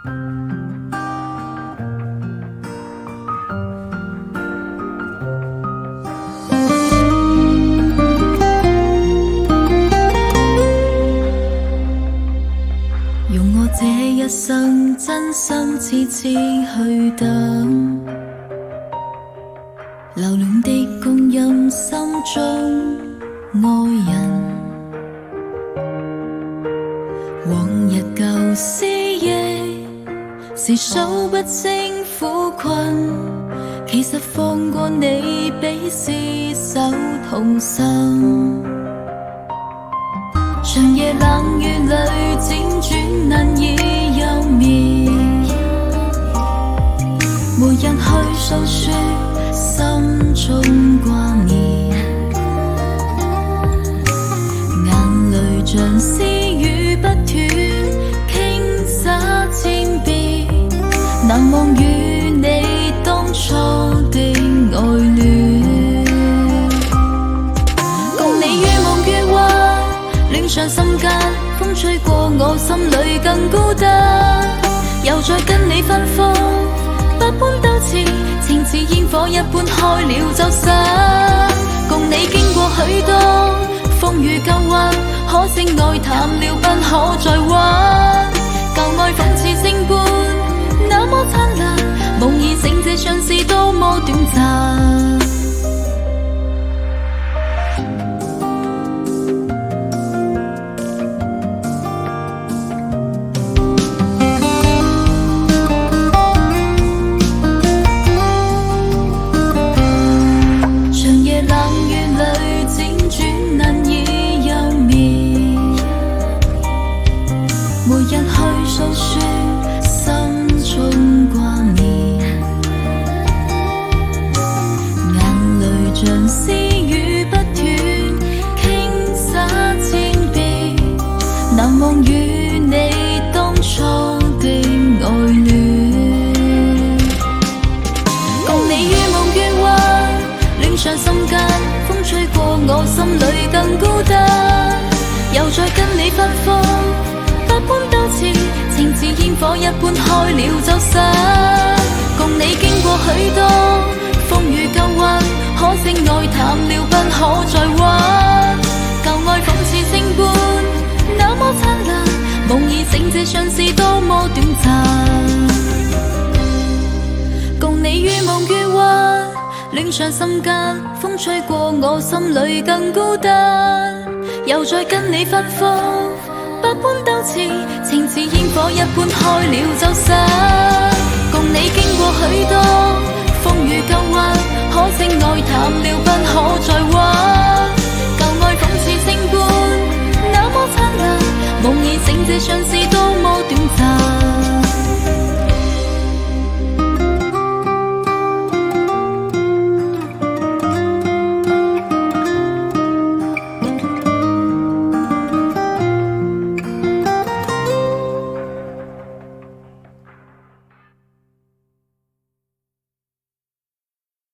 用我這一生真心痴痴去等，留戀的光陰心中愛人，往日舊思憶是數不清苦困，其實放過你比廝守同心。長夜冷雨裏輾轉難以休眠，沒人去訴說心中掛念，眼淚像絲雨不斷傾灑千遍，難忘與你當初的愛戀，共你於夢於幻，戀上心間，風吹過我心裏更孤單，又再跟你分開，百般糾纏，情似煙火一般開了就散，共你經過許多風雨舊患，可惜愛淡了不可再挽，舊愛仿似星般那麼燦爛，無疑剩這相思多麼短暫。沒人去訴說心中掛念，眼淚像絲雨不斷傾灑千遍，難忘與你當初的愛戀，共你於夢於幻，戀上心間，風吹過我心裏更孤單，又再跟你分開，百般糾纏，情似煙火一般開了就散，共你經過許多風雨舊患，可惜愛淡了不可再挽，舊愛仿似星般那麼燦爛，無疑剩這相思多麼短暫，共你於夢於幻，戀上心間，風吹過我心裏更孤單，又再跟你分開，百般糾纏，情似煙火一般開了就散，共你經過許多風雨舊患，可惜愛淡了不可